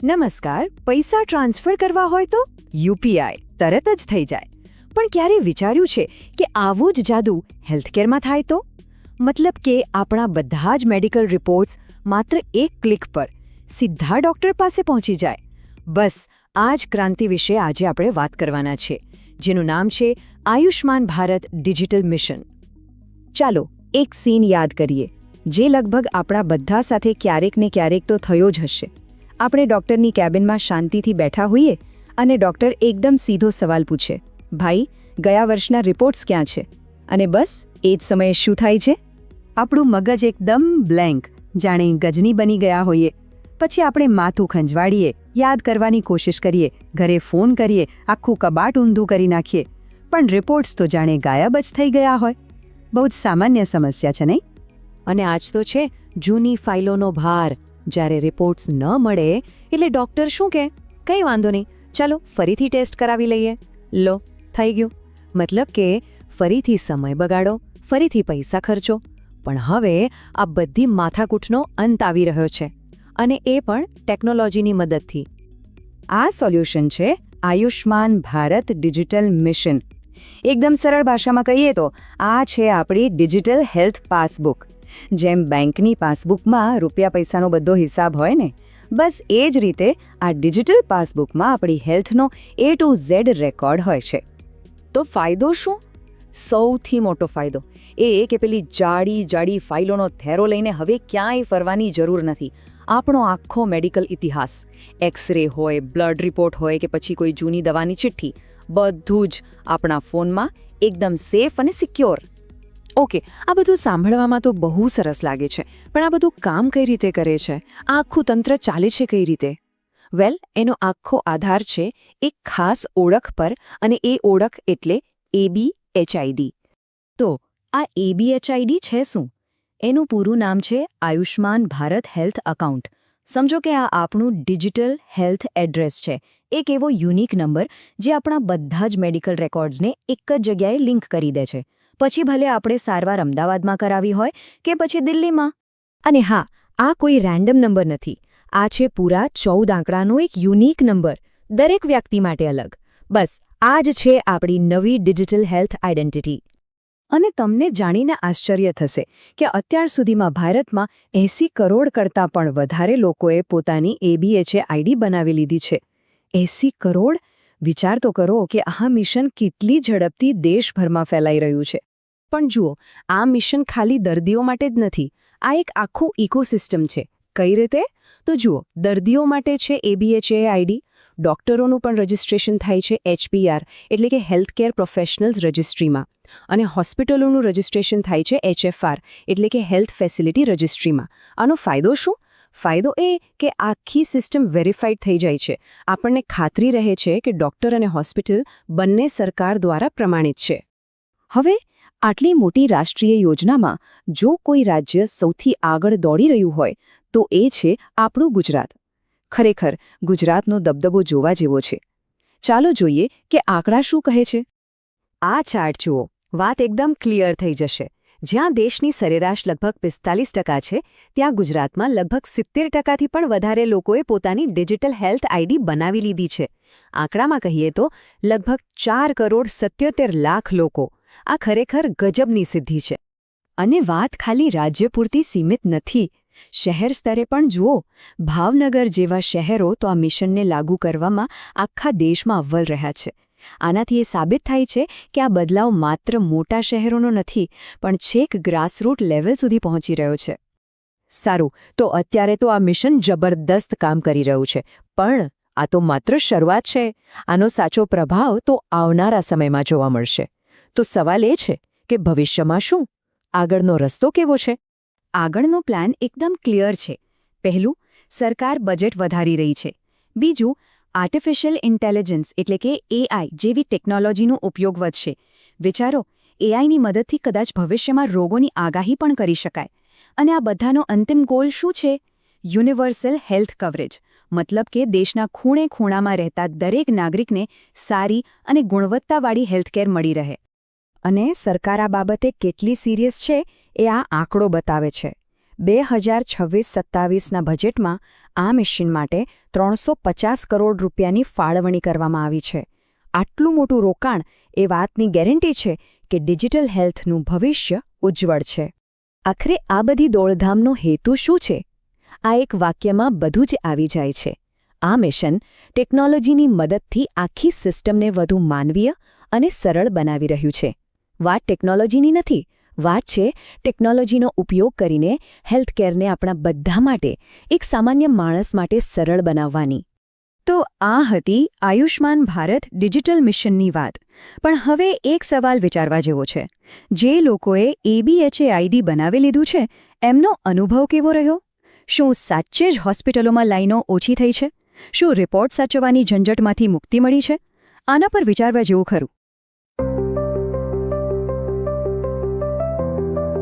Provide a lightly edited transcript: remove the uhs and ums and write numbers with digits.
નમસ્કાર. પૈસા ટ્રાન્સફર કરવા હોય તો યુપીઆઈ તરત જ થઈ જાય. પણ ક્યારે વિચાર્યું છે કે આવું જ જાદુ હેલ્થકેરમાં થાય તો? મતલબ કે આપણા બધા જ મેડિકલ રિપોર્ટ્સ માત્ર એક ક્લિક પર સીધા ડોક્ટર પાસે પહોંચી જાય. બસ આ જ ક્રાંતિ વિશે આજે આપણે વાત કરવાના છે, જેનું નામ છે આયુષ્માન ભારત ડિજિટલ મિશન. ચાલો એક સીન યાદ કરીએ, જે લગભગ આપણા બધા સાથે ક્યારેક ને ક્યારેક તો થયો જ હશે. આપણે ડૉક્ટરની કેબિનમાં શાંતિથી બેઠા હોઈએ અને ડૉક્ટર એકદમ સીધો સવાલ પૂછે, ભાઈ ગયા વર્ષના રિપોર્ટ્સ ક્યાં છે? અને બસ એ જ સમયે શું થાય છે? આપણું મગજ એકદમ બ્લેન્ક, જાણે ગજની બની ગયા હોઈએ. પછી આપણે માથું ખંજવાળીએ, યાદ કરવાની કોશિશ કરીએ, ઘરે ફોન કરીએ, આખું કબાટ ઊંધું કરી નાખીએ, પણ રિપોર્ટ્સ તો જાણે ગાયબ જ થઈ ગયા હોય. બહુ જ સામાન્ય સમસ્યા છે નહીં? અને આજ તો છે જૂની ફાઇલોનો ભાર. જ્યારે રિપોર્ટ્સ ન મળે એટલે ડૉક્ટર શું કહે? કંઈ વાંધો નહીં, ચાલો ફરીથી ટેસ્ટ કરાવી લઈએ. લો, થઈ ગયું. મતલબ કે ફરીથી સમય બગાડો, ફરીથી પૈસા ખર્ચો. પણ હવે આ બધી માથાકૂટનો અંત આવી રહ્યો છે, અને એ પણ ટેકનોલોજીની મદદથી. આ સોલ્યુશન છે આયુષ્માન ભારત ડિજિટલ મિશન. એકદમ સરળ ભાષામાં કહીએ તો આ છે આપણી ડિજિટલ હેલ્થ પાસબુક. જેમ બેંકની પાસબુકમાં રૂપિયા પૈસાનો બધો હિસાબ હોય ને, બસ એ જ રીતે આ ડિજિટલ પાસબુકમાં આપણી હેલ્થનો A to Z રેકોર્ડ હોય છે. તો ફાયદો શું? સૌથી મોટો ફાયદો એ કે પેલી જાડી ફાઇલોનો થેરો લઈને હવે ક્યાંય ફરવાની જરૂર નથી. આપણો આખો મેડિકલ ઇતિહાસ, એક્સરે હોય, બ્લડ રિપોર્ટ હોય કે પછી કોઈ જૂની દવાની ચિઠ્ઠી, બધું જ આપણા ફોનમાં એકદમ સેફ અને સિક્યોર. ઓકે, આ બધું સાંભળવામાં તો બહુ સરસ લાગે છે, પણ આ બધું કામ કઈ રીતે કરે છે? આ આખું તંત્ર ચાલે છે કઈ રીતે? વેલ, એનો આખો આધાર છે એક ખાસ ઓળખ પર, અને એ ઓળખ એટલે ABHID. તો આ ABHID છે શું? એનું પૂરું નામ છે આયુષ્માન ભારત હેલ્થ એકાઉન્ટ. સમજો કે આ આપણું ડિજિટલ હેલ્થ એડ્રેસ છે, એક એવો યુનિક નંબર જે આપણા બધા જ મેડિકલ રેકોર્ડ્સને એક જ જગ્યાએ લિંક કરી દે છે. પછી ભલે આપણે સારવાર અમદાવાદમાં કરાવી હોય કે પછી દિલ્હીમાં. અને હા, આ કોઈ રેન્ડમ નંબર નથી. આ છે પૂરા 14 આંકડાનો એક યુનિક નંબર, દરેક વ્યક્તિ માટે અલગ. બસ આ જ છે આપણી નવી ડિજિટલ હેલ્થ આઇડેન્ટિટી. અને તમને જાણીને આશ્ચર્ય થશે કે અત્યાર સુધીમાં ભારતમાં 80 કરોડ કરતાં પણ વધારે લોકોએ પોતાની ABHID બનાવી લીધી છે. 80 કરોડ? વિચાર તો કરો કે આ મિશન કેટલી ઝડપથી દેશભરમાં ફેલાઈ રહ્યું છે. પણ જુઓ, આ મિશન ખાલી દર્દીઓ માટે જ નથી. આ એક આખું ઇકોસિસ્ટમ છે. કઈ રીતે? તો જુઓ, દર્દીઓ માટે છે ABHID, ડોક્ટરોનું પણ રજિસ્ટ્રેશન થાય છે HPR એટલે કે હેલ્થકેર પ્રોફેશનલ્સ રજિસ્ટ્રીમાં, અને હોસ્પિટલોનું રજિસ્ટ્રેશન થાય છે HFR એટલે કે હેલ્થ ફેસિલિટી રજિસ્ટ્રીમાં. આનો ફાયદો શું? ફાયદો એ કે આખી સિસ્ટમ વેરીફાઈડ થઈ જાય છે. આપણને ખાતરી રહે છે કે ડોક્ટર અને હોસ્પિટલ બંને સરકાર દ્વારા પ્રમાણિત છે. હવે આટલી મોટી રાષ્ટ્રીય યોજનામાં જો કોઈ રાજ્ય સૌથી આગળ દોડી રહ્યું હોય તો એ છે આપણું ગુજરાત. ખરેખર ગુજરાતનો દબદબો જોવા જેવો છે. ચાલો જોઈએ કે આંકડા શું કહે છે. આ ચાર્ટ જુઓ, વાત એકદમ ક્લિયર થઈ જશે. જ્યાં દેશની સરેરાશ લગભગ 45% છે, ત્યાં ગુજરાતમાં લગભગ 70%થી પણ વધારે લોકોએ પોતાની ડિજિટલ હેલ્થ આઈડી બનાવી લીધી છે. આંકડામાં કહીએ તો લગભગ 4,77 લાખ લોકો. આ ખરેખર ગજબની સિદ્ધિ છે. અને વાત ખાલી રાજ્ય પૂરતી સીમિત નથી. શહેર સ્તરે પણ જુઓ, ભાવનગર જેવા શહેરો તો આ મિશનને લાગુ કરવામાં આખા દેશમાં અવ્વલ રહ્યા છે. આનાથી એ સાબિત થાય છે કે આ બદલાવ માત્ર મોટા શહેરોનો નથી, પણ છેક ગ્રાસરૂટ લેવલ સુધી પહોંચી રહ્યો છે. સારું, તો અત્યારે તો આ મિશન જબરદસ્ત કામ કરી રહ્યું છે, પણ આ તો માત્ર શરૂઆત છે. આનો સાચો પ્રભાવ તો આવનારા સમયમાં જોવા મળશે. તો સવાલ એ છે કે ભવિષ્યમાં શું? આગળનો રસ્તો કેવો છે? આગળનો પ્લાન એકદમ ક્લિયર છે. પહેલું, સરકાર બજેટ વધારી રહી છે. બીજું, આર્ટિફિશિયલ ઇન્ટેલિજન્સ એટલે કે AI જેવી ટેકનોલોજીનો ઉપયોગ વધશે. વિચારો, AIની મદદથી કદાચ ભવિષ્યમાં રોગોની આગાહી પણ કરી શકાય. અને આ બધાનો અંતિમ ગોલ શું છે? Universal health coverage. મતલબ કે દેશના ખૂણે ખૂણામાં રહેતા દરેક નાગરિકને સારી અને ગુણવત્તાવાળી હેલ્થકેર મળી રહે. અને સરકાર આ બાબતે કેટલી સિરિયસ છે એ આ આંકડો બતાવે છે. 2026-27ના બજેટમાં આ મિશન માટે 350 કરોડ રૂપિયાની ફાળવણી કરવામાં આવી છે. આટલું મોટું રોકાણ એ વાતની ગેરંટી છે કે ડિજિટલ હેલ્થનું ભવિષ્ય ઉજ્જવળ છે. આખરે આ બધી દોડધામનો હેતુ શું છે? આ એક વાક્યમાં બધું જ આવી જાય છે. આ મિશન ટેકનોલોજીની મદદથી આખી સિસ્ટમને વધુ માનવીય અને સરળ બનાવી રહ્યું છે. વાત ટેકનોલોજીની નથી, વાત છે ટેકનોલોજીનો ઉપયોગ કરીને હેલ્થકેરને આપણા બધા માટે, એક સામાન્ય માણસ માટે સરળ બનાવવાની. તો આ હતી આયુષ્માન ભારત ડિજિટલ મિશનની વાત. પણ હવે એક સવાલ વિચારવા જેવો છે. જે લોકોએ ABHA બનાવી લીધું છે, એમનો અનુભવ કેવો રહ્યો? શું સાચે જ હોસ્પિટલોમાં લાઈનો ઓછી થઈ છે? શું રિપોર્ટ સાચવવાની ઝંઝટમાંથી મુક્તિ મળી છે? આના પર વિચારવા જેવું ખરું.